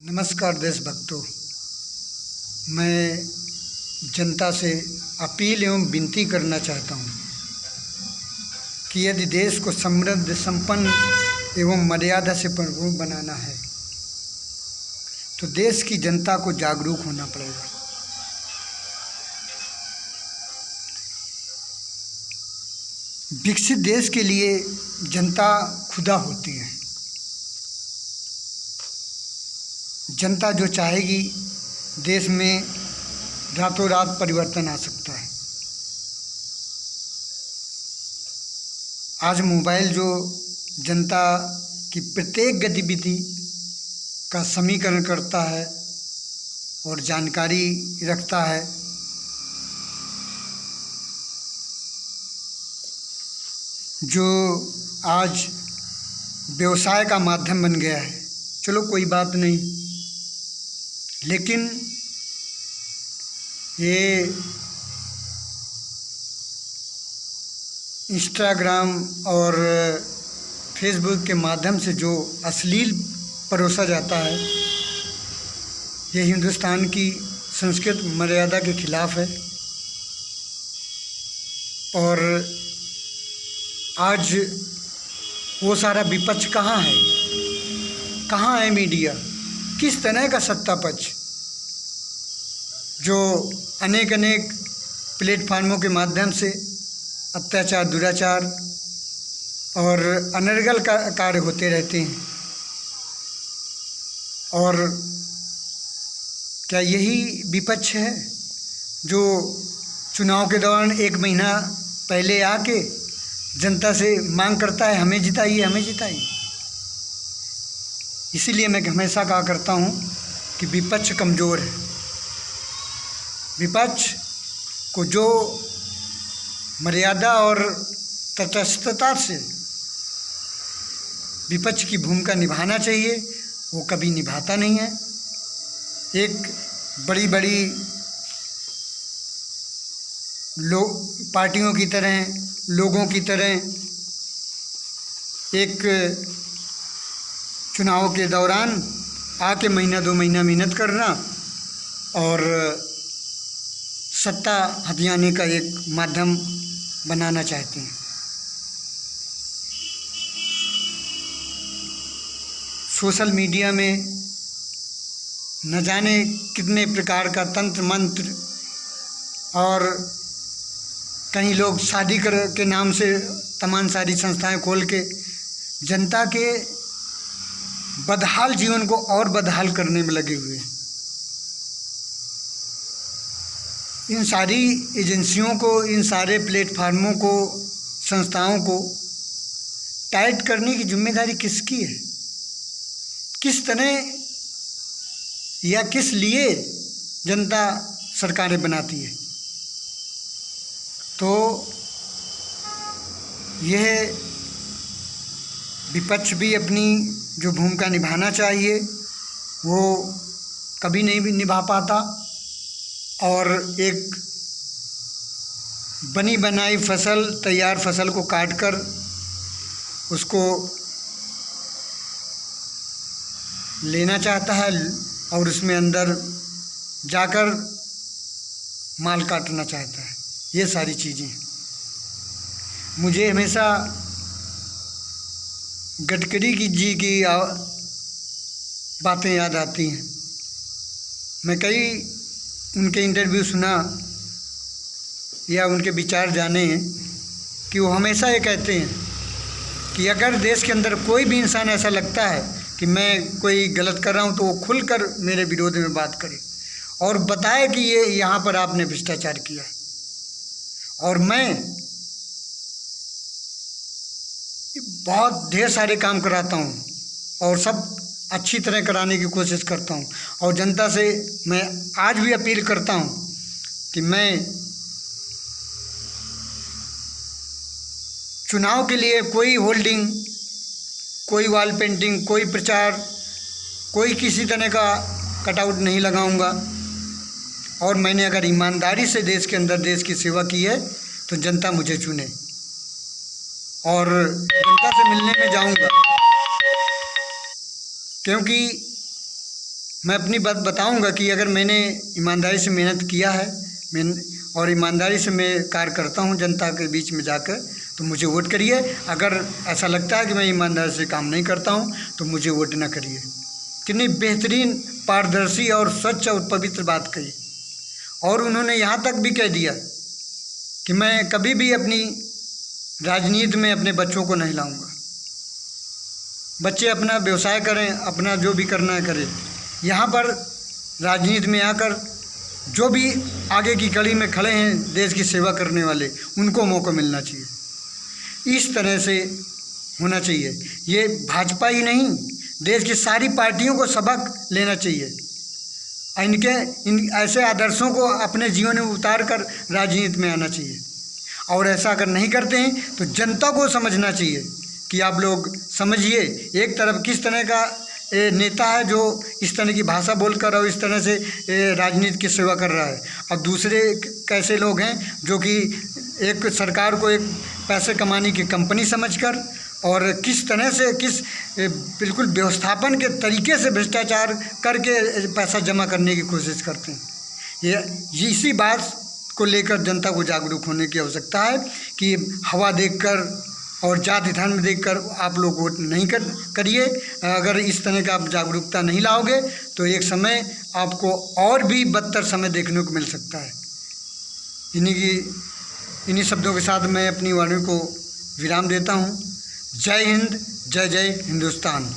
नमस्कार देशभक्तों, मैं जनता से अपील एवं विनती करना चाहता हूँ कि यदि देश को समृद्ध, संपन्न एवं मर्यादा से परिपूर्ण बनाना है तो देश की जनता को जागरूक होना पड़ेगा। विकसित देश के लिए जनता खुदा होती है। जनता जो चाहेगी देश में रातों रात परिवर्तन आ सकता है। आज मोबाइल जो जनता की प्रत्येक गतिविधि का समीकरण करता है और जानकारी रखता है, जो आज व्यवसाय का माध्यम बन गया है। चलो कोई बात नहीं, लेकिन ये इंस्टाग्राम और फेसबुक के माध्यम से जो अश्लील परोसा जाता है, ये हिंदुस्तान की संस्कृत मर्यादा के खिलाफ है। और आज वो सारा विपक्ष कहाँ है? कहाँ है मीडिया? किस तरह का सत्ता पक्ष जो अनेक प्लेटफार्मों के माध्यम से अत्याचार, दुराचार और अनर्गल कार्य होते रहते हैं। और क्या यही विपक्ष है जो चुनाव के दौरान एक महीना पहले आके जनता से मांग करता है, हमें जिताइए, हमें जिताइए? इसीलिए मैं हमेशा कहा करता हूँ कि विपक्ष कमज़ोर है। विपक्ष को जो मर्यादा और तटस्थता से विपक्ष की भूमिका निभाना चाहिए, वो कभी निभाता नहीं है। एक बड़ी पार्टियों की तरह, लोगों की तरह एक चुनाव के दौरान आके महीना दो महीना मेहनत करना और सत्ता हथियाने का एक माध्यम बनाना चाहते हैं। सोशल मीडिया में न जाने कितने प्रकार का तंत्र मंत्र, और कहीं लोग शादी के नाम से तमाम सारी संस्थाएं खोल के जनता के बदहाल जीवन को और बदहाल करने में लगे हुए हैं। इन सारी एजेंसियों को, इन सारे प्लेटफार्मों को, संस्थाओं को टाइट करने की जिम्मेदारी किसकी है? किस तरह या किस लिए जनता सरकारें बनाती है? तो यह विपक्ष भी अपनी जो भूमिका निभाना चाहिए वो कभी नहीं भी निभा पाता, और एक बनी बनाई फसल, तैयार फसल को काटकर उसको लेना चाहता है और उसमें अंदर जाकर माल काटना चाहता है। ये सारी चीज़ें मुझे हमेशा गडकरी जी की बातें याद आती हैं। मैं कई उनके इंटरव्यू सुना या उनके विचार जाने हैं कि वो हमेशा ये कहते हैं कि अगर देश के अंदर कोई भी इंसान ऐसा लगता है कि मैं कोई गलत कर रहा हूँ तो वो खुलकर मेरे विरोध में बात करे और बताए कि ये यहाँ पर आपने भ्रष्टाचार किया है। और मैं बहुत ढेर सारे काम कराता हूँ और सब अच्छी तरह कराने की कोशिश करता हूँ। और जनता से मैं आज भी अपील करता हूँ कि मैं चुनाव के लिए कोई होल्डिंग, कोई वॉल पेंटिंग, कोई प्रचार, कोई किसी तरह का कटआउट नहीं लगाऊंगा। और मैंने अगर ईमानदारी से देश के अंदर देश की सेवा की है तो जनता मुझे चुने और जनता से मिलने में जाऊंगा। क्योंकि मैं अपनी बात बताऊंगा कि अगर मैंने ईमानदारी से मेहनत किया है और ईमानदारी से मैं कार्य करता हूं जनता के बीच में जाकर, तो मुझे वोट करिए। अगर ऐसा लगता है कि मैं ईमानदारी से काम नहीं करता हूं तो मुझे वोट ना करिए। कितनी बेहतरीन, पारदर्शी और स्वच्छ और पवित्र बात कही। और उन्होंने यहाँ तक भी कह दिया कि मैं कभी भी अपनी राजनीति में अपने बच्चों को नहीं लाऊंगा। बच्चे अपना व्यवसाय करें, अपना जो भी करना है करें। यहाँ पर राजनीति में आकर जो भी आगे की कड़ी में खड़े हैं देश की सेवा करने वाले, उनको मौका मिलना चाहिए। इस तरह से होना चाहिए। ये भाजपा ही नहीं, देश की सारी पार्टियों को सबक लेना चाहिए। इन ऐसे आदर्शों को अपने जीवन में उतार कर राजनीति में आना चाहिए। और ऐसा अगर नहीं करते हैं तो जनता को समझना चाहिए कि आप लोग समझिए, एक तरफ किस तरह का नेता है जो इस तरह की भाषा बोलकर और इस तरह से राजनीति की सेवा कर रहा है, और दूसरे कैसे लोग हैं जो कि एक सरकार को एक पैसे कमाने की कंपनी समझकर और किस तरह से बिल्कुल व्यवस्थापन के तरीके से भ्रष्टाचार करके पैसा जमा करने की कोशिश करते हैं। ये इसी बात को लेकर जनता को जागरूक होने की आवश्यकता है कि हवा देखकर और जाति धर्म देखकर आप लोग वोट नहीं करिए। अगर इस तरह का आप जागरूकता नहीं लाओगे तो एक समय आपको और भी बदतर समय देखने को मिल सकता है। इन्हीं शब्दों के साथ मैं अपनी वाणी को विराम देता हूँ। जय हिंद, जय जय हिंदुस्तान।